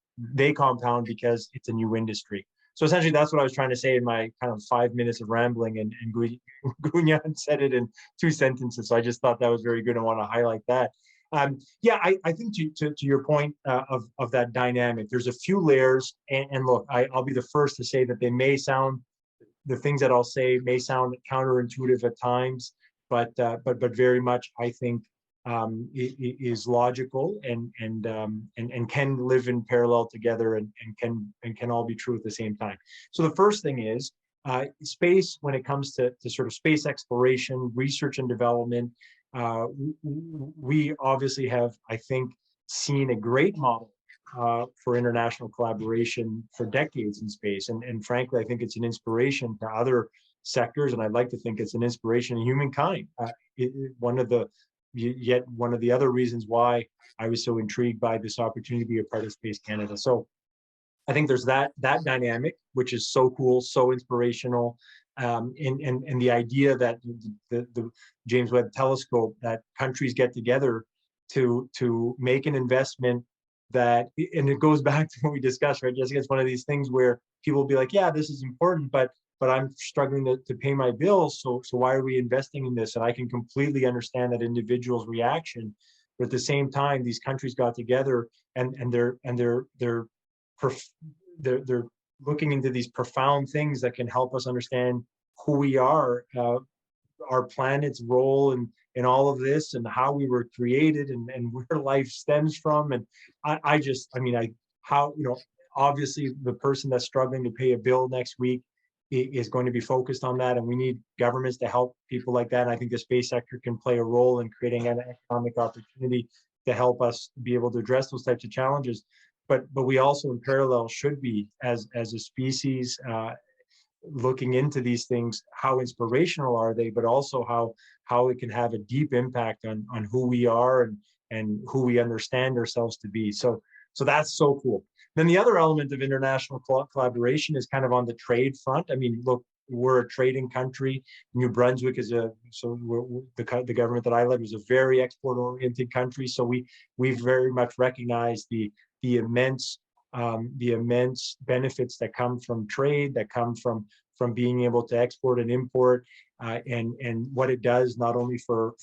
it's a new industry. So essentially, that's what I was trying to say in my kind of 5 minutes of rambling, and Gunyan said it in 2 sentences. So I just thought that was very good. I want to highlight that. I think to your point of that dynamic, there's a few layers, and look, I'll be the first to say that the things that I'll say may sound counterintuitive at times, but very much, I think is logical and can live in parallel together and can all be true at the same time. So the first thing is space, when it comes to sort of space exploration, research and development, we obviously have, I think, seen a great model for international collaboration for decades in space. And frankly, I think it's an inspiration to other sectors, and I'd like to think it's an inspiration to humankind. One of the other reasons why I was so intrigued by this opportunity to be a part of Space Canada. So I think there's that dynamic, which is so cool, so inspirational, and the idea that the James Webb Telescope, that countries get together to make an investment that, and it goes back to what we discussed, right, Jessica? It's one of these things where people will be like, yeah, this is important, but I'm struggling to pay my bills, so why are we investing in this? And I can completely understand that individual's reaction, but at the same time, these countries got together and they're looking into these profound things that can help us understand who we are, our planet's role in all of this, and how we were created, and where life stems from. And obviously the person that's struggling to pay a bill next week is going to be focused on that, and we need governments to help people like that. And I think the space sector can play a role in creating an economic opportunity to help us be able to address those types of challenges. But we also in parallel should be, as a species, looking into these things. How inspirational are they, but also how it can have a deep impact on who we are and who we understand ourselves to be. So that's so cool. Then the other element of international collaboration is kind of on the trade front. I mean, look, we're a trading country. New Brunswick is the government that I led was a very export-oriented country. So we very much recognize the immense benefits that come from trade, that come from being able to export and import, and what it does not only for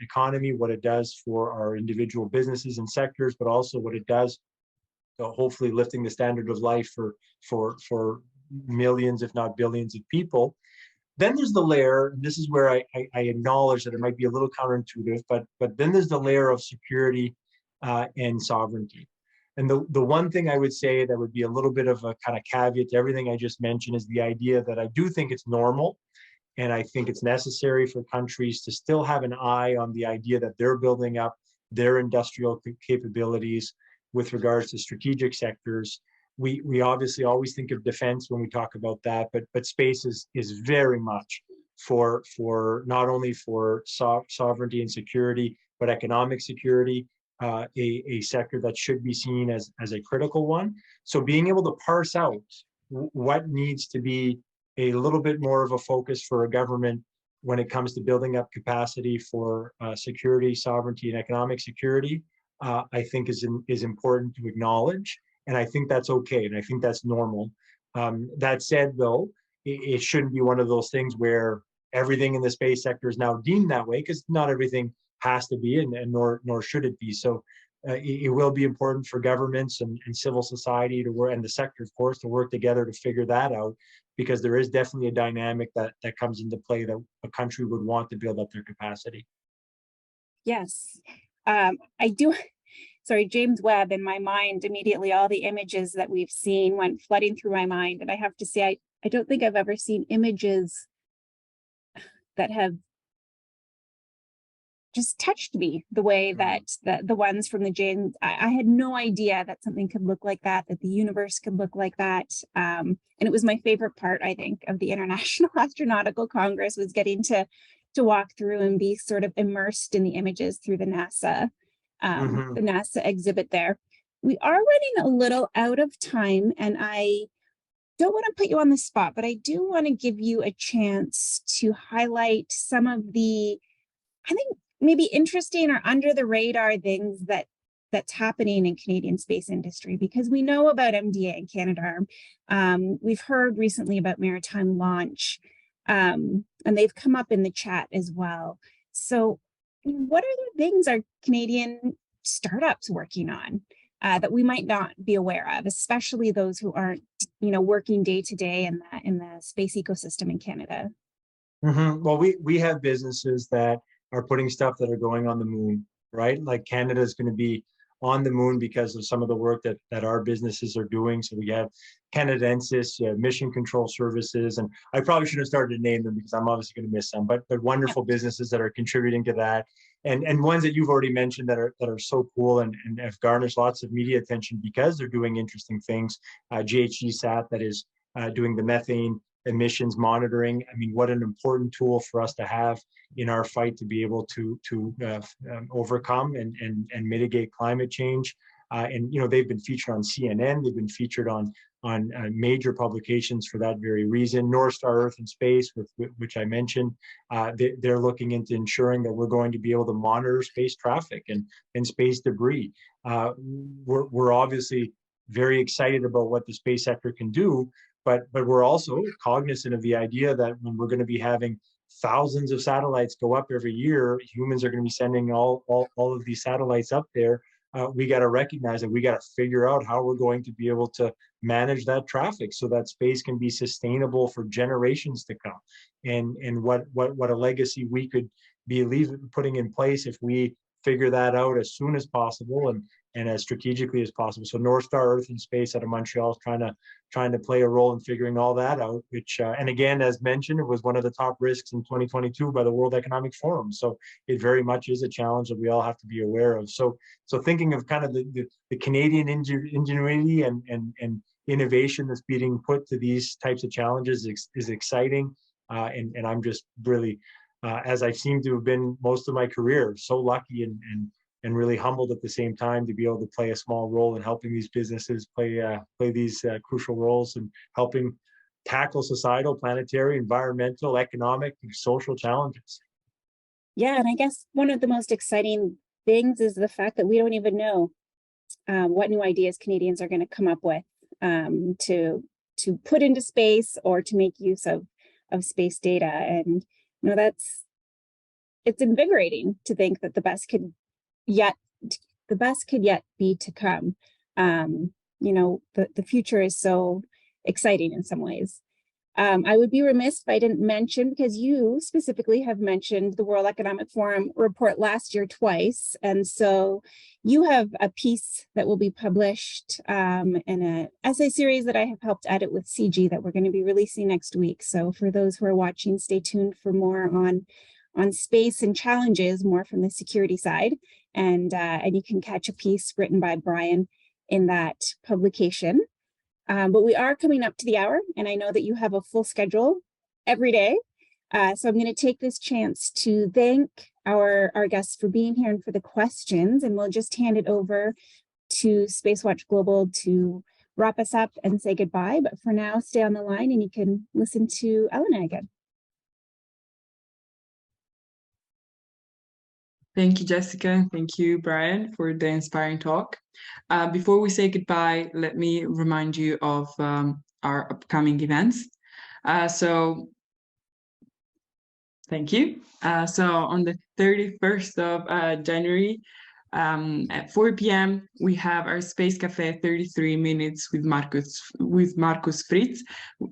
economy, what it does for our individual businesses and sectors, but also what it does hopefully lifting the standard of life for millions, if not billions of people. Then there's the layer, and this is where I acknowledge that it might be a little counterintuitive, but then there's the layer of security and sovereignty. And the one thing I would say that would be a little bit of a kind of caveat to everything I just mentioned is the idea that I do think it's normal, and I think it's necessary for countries to still have an eye on the idea that they're building up their industrial capabilities with regards to strategic sectors. We obviously always think of defense when we talk about that, but space is very much for not only for sovereignty and security, but economic security, a sector that should be seen as a critical one. So being able to parse out what needs to be a little bit more of a focus for a government when it comes to building up capacity for security, sovereignty, and economic security, I think is important to acknowledge. And I think that's okay, and I think that's normal. That said, though, it shouldn't be one of those things where everything in the space sector is now deemed that way, because not everything has to be, and nor should it be. So it will be important for governments and civil society to work, and the sector, of course, to work together to figure that out, because there is definitely a dynamic that comes into play that a country would want to build up their capacity. Yes, I do. Sorry, James Webb, in my mind, immediately all the images that we've seen went flooding through my mind. And I have to say, I don't think I've ever seen images that have just touched me the way that the ones from the James, I had no idea that something could look like that the universe could look like that. And it was my favorite part, I think, of the International Astronautical Congress, was getting to walk through and be sort of immersed in the images through the NASA exhibit there. We are running a little out of time, and I don't want to put you on the spot, but I do want to give you a chance to highlight some of the, I think, maybe interesting or under the radar things that's happening in Canadian space industry, because we know about MDA in Canada. We've heard recently about maritime launch, and they've come up in the chat as well. So what are the things our Canadian startups working on that we might not be aware of, especially those who aren't, working day to day in the space ecosystem in Canada? Well, we have businesses that are putting stuff that are going on the moon. right? Like Canada is going to be on the moon because of some of the work that our businesses are doing. So we have Canadensis, Mission Control Services, and I probably should have started to name them because I'm obviously going to miss some, but wonderful businesses that are contributing to that, and ones that you've already mentioned that are so cool and have garnished lots of media attention because they're doing interesting things. GHGSat, that is doing the methane emissions monitoring. I mean, what an important tool for us to have in our fight to be able to overcome and mitigate climate change. And you know, they've been featured on CNN. They've been featured on major publications for that very reason. North Star Earth and Space, which I mentioned, they're looking into ensuring that we're going to be able to monitor space traffic and space debris. We're obviously very excited about what the space sector can do, but we're also cognizant of the idea that when we're going to be having thousands of satellites go up every year, humans are going to be sending all of these satellites up there. We got to recognize that we got to figure out how we're going to be able to manage that traffic so that space can be sustainable for generations to come. And what a legacy we could be putting in place if we figure that out as soon as possible and as strategically as possible. So North Star Earth and Space out of Montreal is trying to play a role in figuring all that out, which and again, as mentioned, it was one of the top risks in 2022 by the World Economic Forum. So it very much is a challenge that we all have to be aware of. So thinking of kind of the Canadian ingenuity and innovation that's being put to these types of challenges is exciting. And I'm just really, as I seem to have been most of my career, so lucky and really humbled at the same time to be able to play a small role in helping these businesses play these crucial roles and helping tackle societal, planetary, environmental, economic, and social challenges. Yeah, and I guess one of the most exciting things is the fact that we don't even know what new ideas Canadians are going to come up with to put into space or to make use of space data. And you know, it's invigorating to think that the best could yet be to come. You know, the future is so exciting in some ways. I would be remiss if I didn't mention, because you specifically have mentioned the World Economic Forum report last year twice. And so you have a piece that will be published in an essay series that I have helped edit with CG that we're going to be releasing next week. So for those who are watching, stay tuned for more on space and challenges, more from the security side. And you can catch a piece written by Brian in that publication. But we are coming up to the hour, and I know that you have a full schedule every day. So I'm going to take this chance to thank our guests for being here and for the questions, and we'll just hand it over to SpaceWatch.Global to wrap us up and say goodbye. But for now, stay on the line and you can listen to Elena again. Thank you, Jessica. Thank you, Brian, for the inspiring talk. Before we say goodbye, let me remind you of our upcoming events. Thank you. So on the 31st of January, at 4 p.m., we have our Space Café 33 Minutes with Marcus Fritz.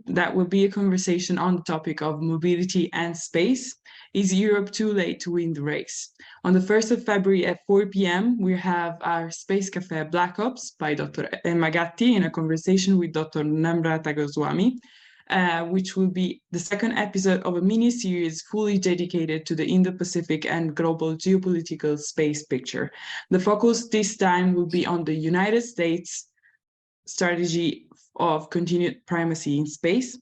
That will be a conversation on the topic of mobility and space. Is Europe too late to win the race? On the 1st of February at 4 p.m., we have our Space Café Black Ops by Dr. Emma Gatti in a conversation with Dr. Namrata Goswami, which will be the second episode of a mini-series fully dedicated to the Indo-Pacific and global geopolitical space picture. The focus this time will be on the United States strategy of continued primacy in space.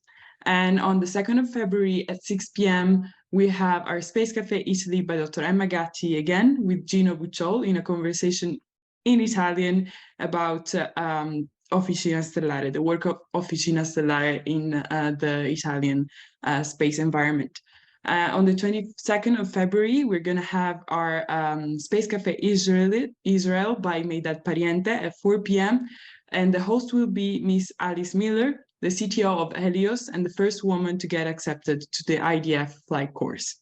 And on the 2nd of February at 6 p.m., we have our Space Café Italy by Dr. Emma Gatti again with Gino Bucciol in a conversation in Italian about Officina Stellare, the work of Officina Stellare in the Italian space environment. On the 22nd of February, we're going to have our Space Café Israel by Meidad Pariente at 4 p.m. And the host will be Miss Alice Miller, the CTO of Helios and the first woman to get accepted to the IDF flight course.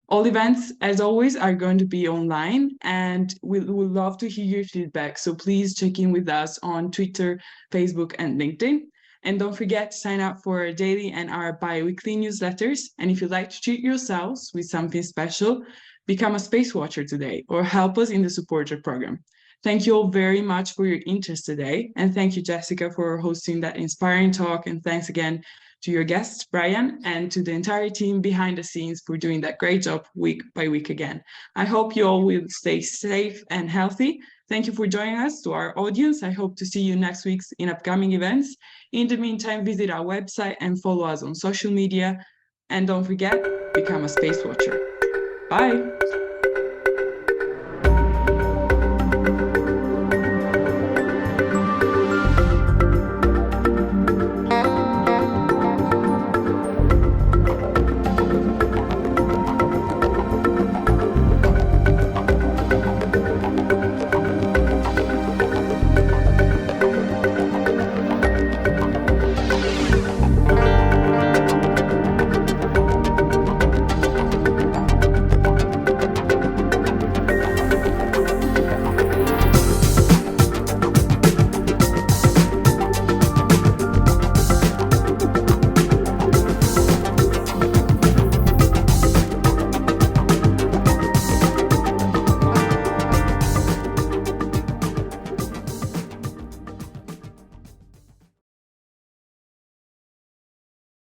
All events, as always, are going to be online, and we would love to hear your feedback. So please check in with us on Twitter, Facebook, and LinkedIn. And don't forget to sign up for our daily and our bi-weekly newsletters. And if you'd like to treat yourselves with something special, become a Space Watcher today or help us in the supporter program. Thank you all very much for your interest today. And thank you, Jessica, for hosting that inspiring talk. And thanks again to your guest, Brian, and to the entire team behind the scenes for doing that great job week by week again. I hope you all will stay safe and healthy. Thank you for joining us. To our audience, I hope to see you next week in upcoming events. In the meantime, visit our website and follow us on social media. And don't forget, become a Space Watcher. Bye.